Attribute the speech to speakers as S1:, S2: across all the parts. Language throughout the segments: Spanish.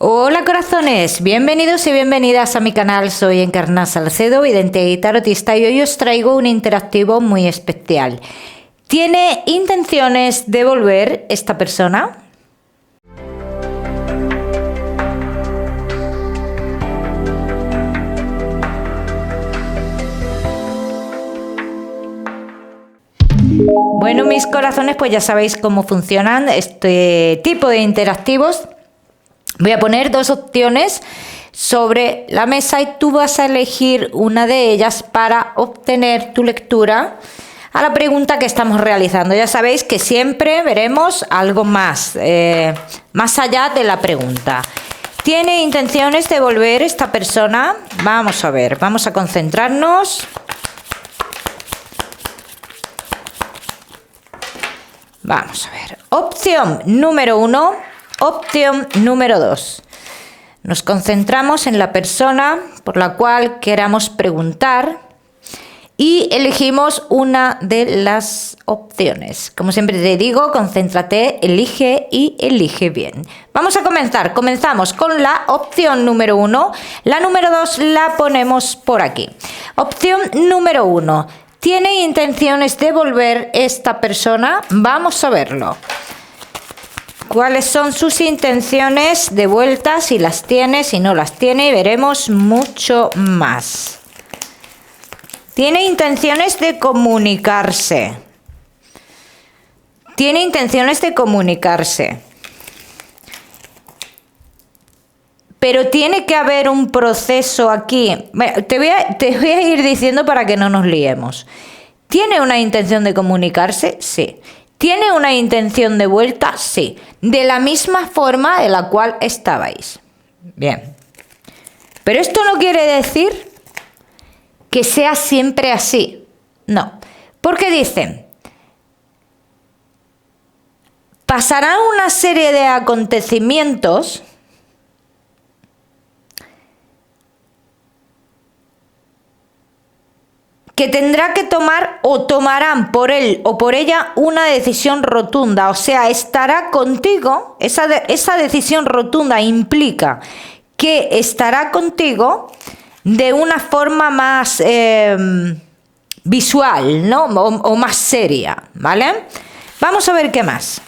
S1: Hola corazones, bienvenidos y bienvenidas a mi canal. Soy Encarna Salcedo, vidente y tarotista, y hoy os traigo un interactivo muy especial. ¿Tiene intenciones de volver esta persona? Bueno, mis corazones, pues ya sabéis cómo funcionan este tipo de interactivos. Voy a poner dos opciones sobre la mesa y tú vas a elegir una de ellas para obtener tu lectura a la pregunta que estamos realizando. Ya sabéis que siempre veremos algo más, más allá de la pregunta. ¿Tiene intenciones de volver esta persona? Vamos a ver, vamos a concentrarnos. Vamos a ver. Opción número 1, opción número 2. Nos concentramos en la persona por la cual queramos preguntar y elegimos una de las opciones. Como siempre te digo, concéntrate, elige y elige bien. Vamos a comenzar. Comenzamos con la opción número 1. La número 2 la ponemos por aquí. Opción número 1. ¿Tiene intenciones de volver esta persona? Vamos a verlo. ¿Cuáles son sus intenciones de vuelta? Si las tiene, si no las tiene, y veremos mucho más. Tiene intenciones de comunicarse. Tiene intenciones de comunicarse. Pero tiene que haber un proceso aquí. Te voy a ir diciendo para que no nos liemos. ¿Tiene una intención de comunicarse? Sí. ¿Tiene una intención de vuelta? Sí. De la misma forma de la cual estabais. Bien. Pero esto no quiere decir que sea siempre así. No. Porque dicen, pasarán una serie de acontecimientos que tendrá que tomar o tomarán por él o por ella una decisión rotunda. O sea, estará contigo, esa decisión rotunda implica que estará contigo de una forma más visual, ¿no? O más seria, ¿vale? Vamos a ver qué más.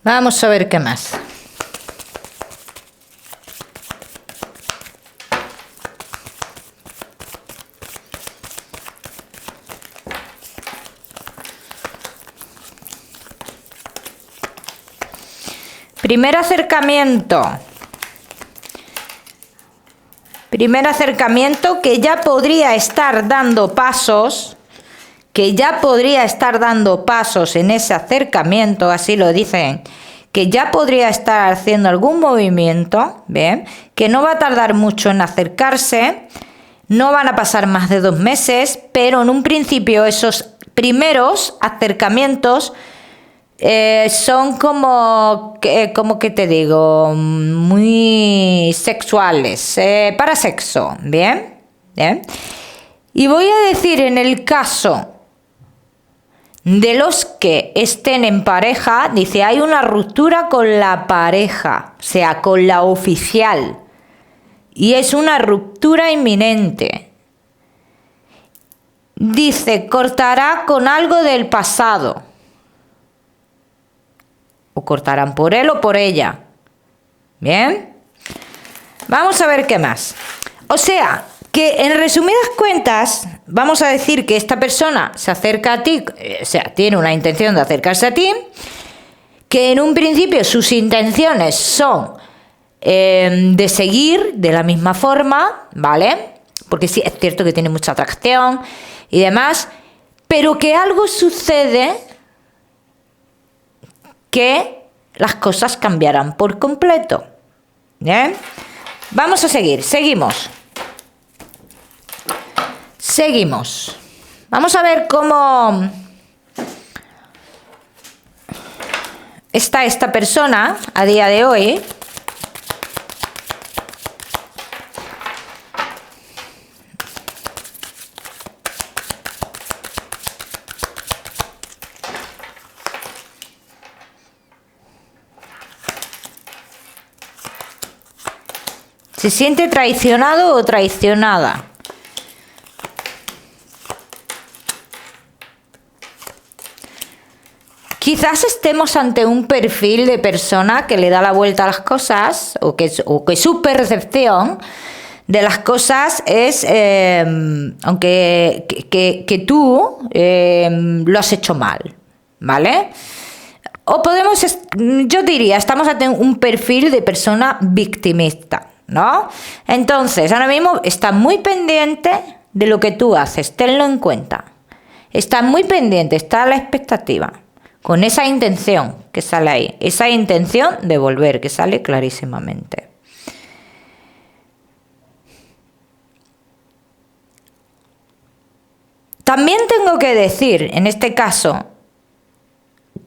S1: Vamos a ver qué más. Primer acercamiento. Primer acercamiento que ya podría estar dando pasos. Que ya podría estar dando pasos en ese acercamiento, así lo dicen. Que ya podría estar haciendo algún movimiento. Bien. Que no va a tardar mucho en acercarse. No van a pasar más de 2 meses. Pero en un principio esos primeros acercamientos son como que te digo, muy sexuales, para sexo, ¿bien? ¿Bien? Y voy a decir, en el caso de los que estén en pareja, dice, hay una ruptura con la pareja, o sea, con la oficial, y es una ruptura inminente. Dice, cortará con algo del pasado. O cortarán por él o por ella. ¿Bien? Vamos a ver qué más. O sea, que en resumidas cuentas, vamos a decir que esta persona se acerca a ti, o sea, tiene una intención de acercarse a ti, que en un principio sus intenciones son de seguir de la misma forma, ¿vale? Porque sí, es cierto que tiene mucha atracción y demás, pero que algo sucede que las cosas cambiarán por completo. ¿Bien? Vamos a seguir, seguimos. Seguimos. Vamos a ver cómo está esta persona a día de hoy. Se siente traicionado o traicionada. Quizás estemos ante un perfil de persona que le da la vuelta a las cosas o que su percepción de las cosas es, aunque que tú lo has hecho mal, ¿vale? O podemos, yo diría, estamos ante un perfil de persona victimista, ¿no? Entonces, ahora mismo está muy pendiente de lo que tú haces, tenlo en cuenta. Está muy pendiente, está a la expectativa. Con esa intención que sale ahí, esa intención de volver, que sale clarísimamente. También tengo que decir, en este caso,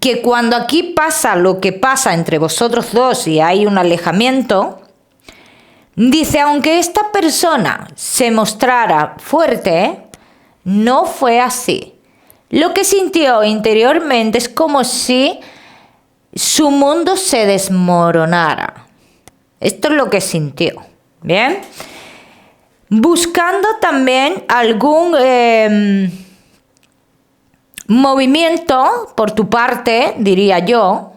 S1: que cuando aquí pasa lo que pasa entre vosotros dos y hay un alejamiento, dice, aunque esta persona se mostrara fuerte, no fue así. Lo que sintió interiormente es como si su mundo se desmoronara. Esto es lo que sintió. ¿Bien? Buscando también algún movimiento por tu parte, diría yo.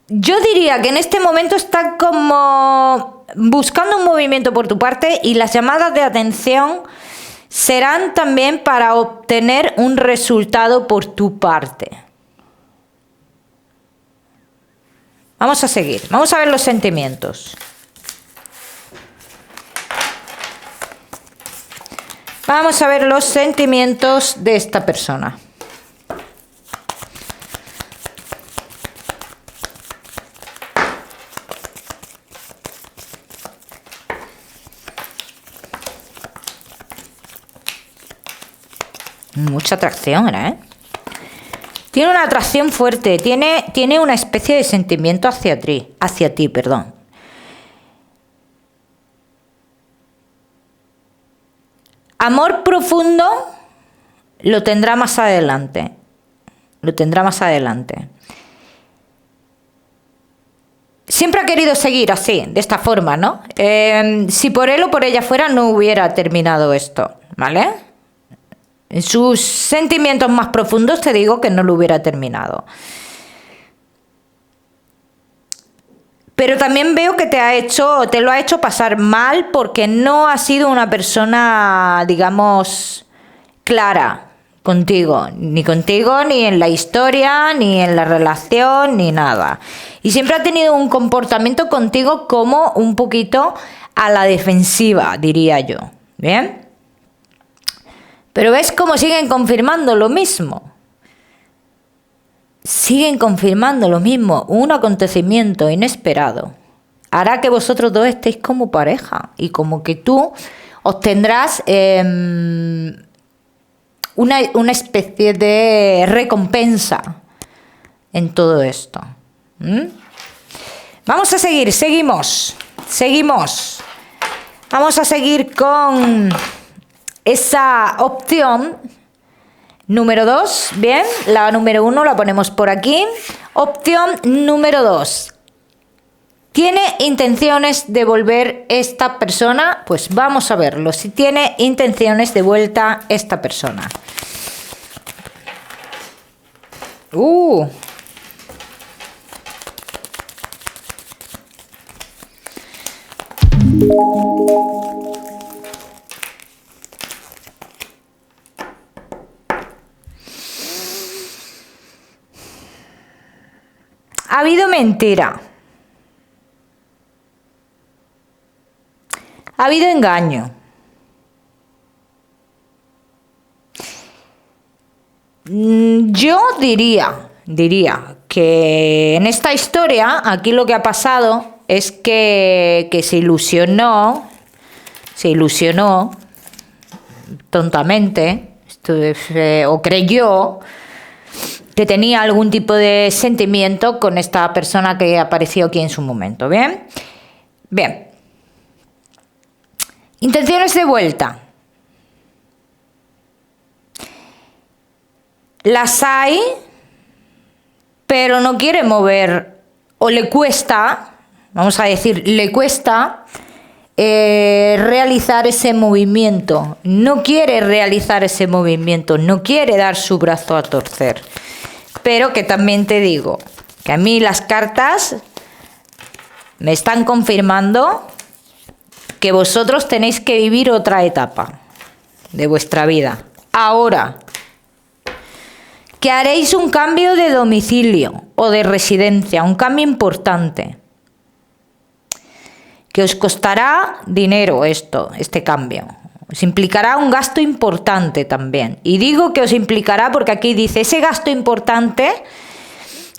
S1: Yo diría que en este momento está como buscando un movimiento por tu parte y las llamadas de atención serán también para obtener un resultado por tu parte. Vamos a seguir, vamos a ver los sentimientos. Vamos a ver los sentimientos de esta persona. Mucha atracción, ¿eh? Tiene una atracción fuerte, tiene una especie de sentimiento hacia ti, perdón. Amor profundo lo tendrá más adelante. Lo tendrá más adelante. Siempre ha querido seguir así, de esta forma, ¿no? Si por él o por ella fuera, no hubiera terminado esto, ¿vale? En sus sentimientos más profundos te digo que no lo hubiera terminado. Pero también veo que te lo ha hecho pasar mal porque no ha sido una persona, digamos, clara contigo, ni en la historia, ni en la relación, ni nada. Y siempre ha tenido un comportamiento contigo como un poquito a la defensiva, diría yo. ¿Bien? Pero ves cómo siguen confirmando lo mismo. Siguen confirmando lo mismo. Un acontecimiento inesperado hará que vosotros dos estéis como pareja y como que tú obtendrás una especie de recompensa en todo esto. Vamos a seguir, seguimos. Vamos a seguir con esa opción número 2, bien, la número 1 la ponemos por aquí. Opción número 2. ¿Tiene intenciones de volver esta persona? Pues vamos a verlo, si tiene intenciones de vuelta esta persona. Ha habido mentira. Ha habido engaño. Yo diría que en esta historia, aquí lo que ha pasado es que se ilusionó tontamente, o creyó que tenía algún tipo de sentimiento con esta persona que apareció aquí en su momento. ¿Bien? Bien. Intenciones de vuelta. Las hay, pero no quiere mover o le cuesta, vamos a decir, le cuesta realizar ese movimiento. No quiere realizar ese movimiento, no quiere dar su brazo a torcer. Pero que también te digo que a mí las cartas me están confirmando que vosotros tenéis que vivir otra etapa de vuestra vida. Ahora, que haréis un cambio de domicilio o de residencia, un cambio importante, que os costará dinero este cambio, os implicará un gasto importante también. Y digo que os implicará porque aquí dice, ese gasto importante,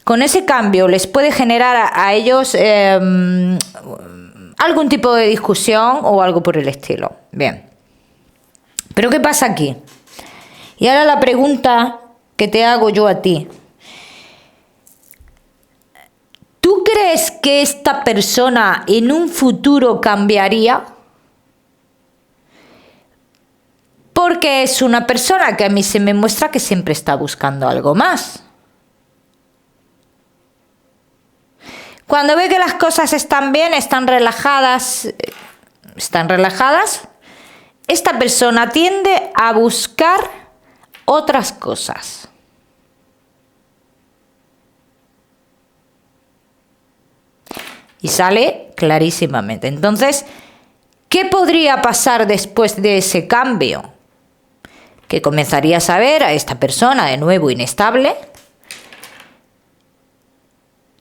S1: con ese cambio les puede generar a ellos algún tipo de discusión o algo por el estilo. Bien, pero ¿qué pasa aquí? Y ahora la pregunta que te hago yo a ti. ¿Tú crees que esta persona en un futuro cambiaría? Porque es una persona que a mí se me muestra que siempre está buscando algo más. Cuando ve que las cosas están bien, están relajadas, esta persona tiende a buscar otras cosas. Y sale clarísimamente. Entonces, ¿qué podría pasar después de ese cambio? Que comenzarías a ver a esta persona de nuevo inestable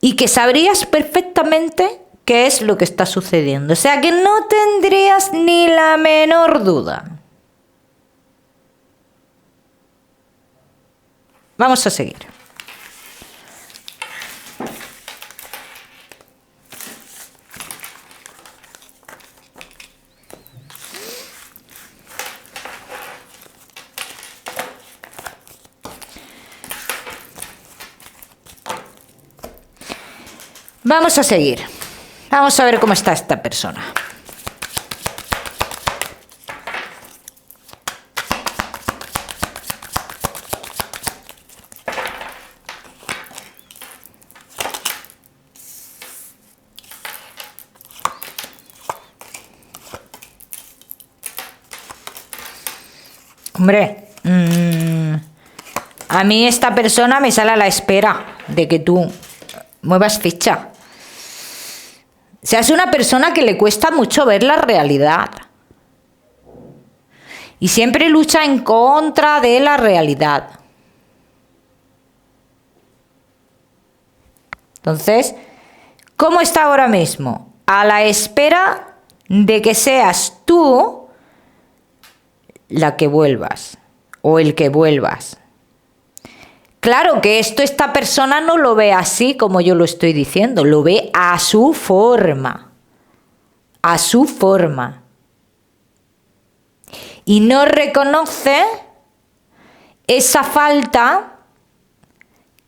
S1: y que sabrías perfectamente qué es lo que está sucediendo. O sea, que no tendrías ni la menor duda. Vamos a seguir. Vamos a seguir. Vamos a ver cómo está esta persona. Hombre, a mí esta persona me sale a la espera de que tú muevas ficha. O sea, es una persona que le cuesta mucho ver la realidad. Y siempre lucha en contra de la realidad. Entonces, ¿cómo está ahora mismo? A la espera de que seas tú la que vuelvas o el que vuelvas. Claro que esta persona no lo ve así como yo lo estoy diciendo, lo ve a su forma. A su forma. Y no reconoce esa falta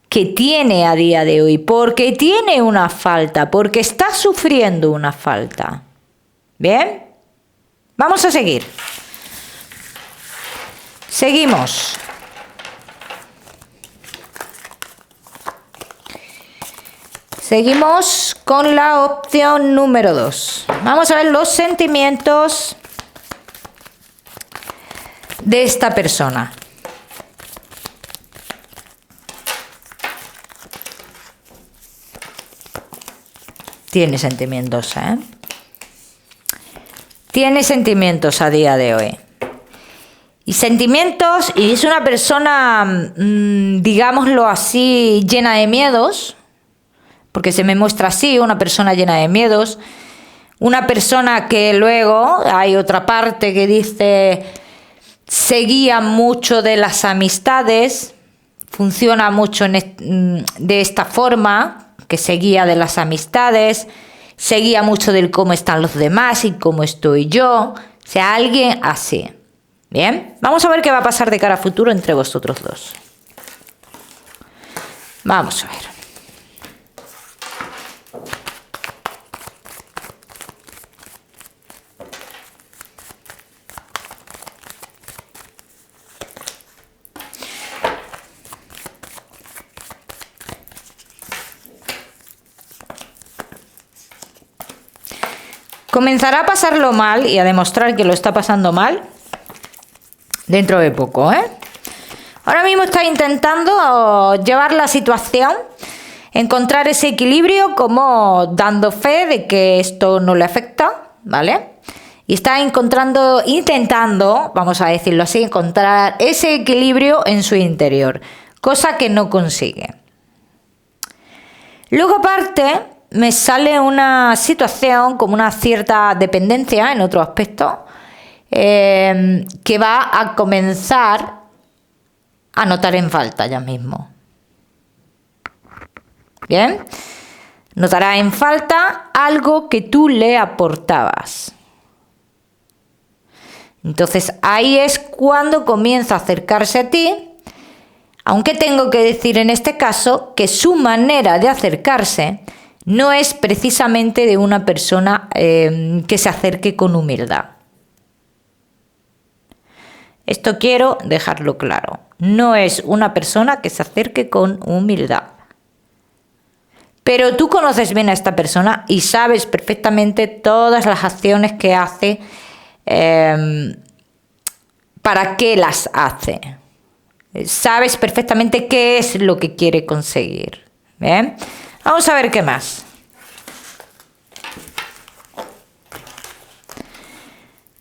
S1: que tiene a día de hoy, porque tiene una falta, porque está sufriendo una falta. ¿Bien? Vamos a seguir. Seguimos. Seguimos con la opción número 2. Vamos a ver los sentimientos de esta persona. Tiene sentimientos, ¿eh? Tiene sentimientos a día de hoy. Y sentimientos, y es una persona, digámoslo así, llena de miedos. Porque se me muestra así, una persona llena de miedos, una persona que luego, hay otra parte que dice, se guía mucho de las amistades, funciona mucho de esta forma, que se guía de las amistades, se guía mucho del cómo están los demás y cómo estoy yo, o sea, alguien así. Bien, vamos a ver qué va a pasar de cara a futuro entre vosotros dos. Vamos a ver. comenzará a pasarlo mal y a demostrar que lo está pasando mal dentro de poco, ¿eh? Ahora mismo está intentando llevar la situación, encontrar ese equilibrio, como dando fe de que esto no le afecta, ¿vale? Y está intentando, vamos a decirlo así, encontrar ese equilibrio en su interior, cosa que no consigue. Luego, aparte, me sale una situación como una cierta dependencia en otro aspecto, que va a comenzar a notar en falta ya mismo. Bien, notará en falta algo que tú le aportabas. Entonces ahí es cuando comienza a acercarse a ti, aunque tengo que decir en este caso que su manera de acercarse no es precisamente de una persona que se acerque con humildad. Esto quiero dejarlo claro. No es una persona que se acerque con humildad. Pero tú conoces bien a esta persona y sabes perfectamente todas las acciones que hace, para qué las hace. Sabes perfectamente qué es lo que quiere conseguir. ¿Bien? Vamos a ver qué más.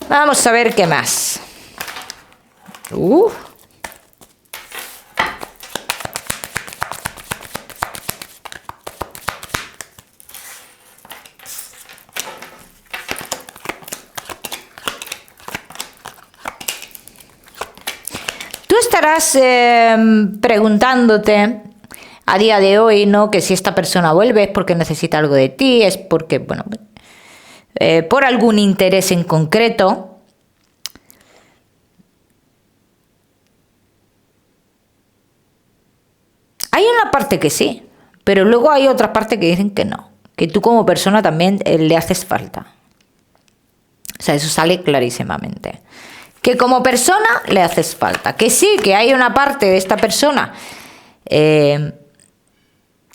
S1: Vamos a ver qué más. Tú estarás preguntándote a día de hoy, ¿no?, que si esta persona vuelve es porque necesita algo de ti, es porque, bueno, por algún interés en concreto. Hay una parte que sí, pero luego hay otra parte que dicen que no, que tú como persona también le haces falta. O sea, eso sale clarísimamente. Que como persona le haces falta. Que sí, que hay una parte de esta persona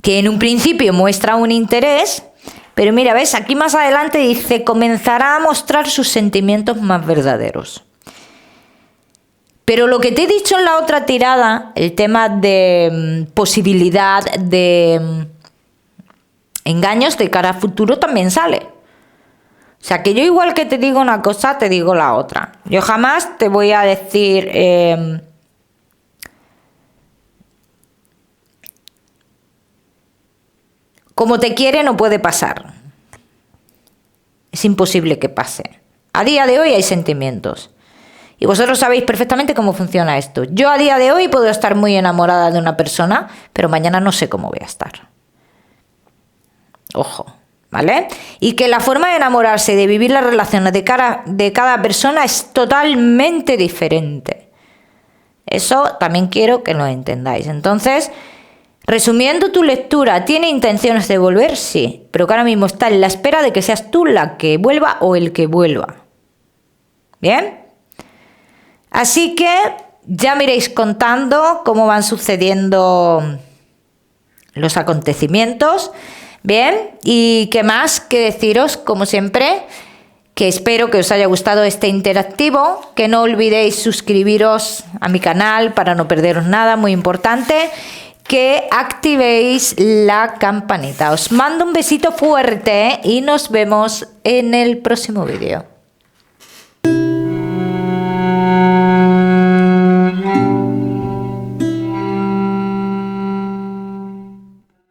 S1: que en un principio muestra un interés, pero mira, ves, aquí más adelante dice, comenzará a mostrar sus sentimientos más verdaderos. Pero lo que te he dicho en la otra tirada, el tema de posibilidad de engaños de cara a futuro también sale. O sea, que yo igual que te digo una cosa, te digo la otra. Yo jamás te voy a decir como te quiere no puede pasar. Es imposible que pase. A día de hoy hay sentimientos. Y vosotros sabéis perfectamente cómo funciona esto. Yo a día de hoy puedo estar muy enamorada de una persona, pero mañana no sé cómo voy a estar. Ojo, ¿vale? Y que la forma de enamorarse y de vivir las relaciones de cada persona es totalmente diferente. Eso también quiero que lo entendáis. Entonces, resumiendo tu lectura, ¿tiene intenciones de volver? Sí, pero que ahora mismo está en la espera de que seas tú la que vuelva o el que vuelva. ¿Bien? Así que ya me iréis contando cómo van sucediendo los acontecimientos. Bien, y qué más que deciros, como siempre, que espero que os haya gustado este interactivo, que no olvidéis suscribiros a mi canal para no perderos nada, muy importante, que activéis la campanita. Os mando un besito fuerte y nos vemos en el próximo vídeo.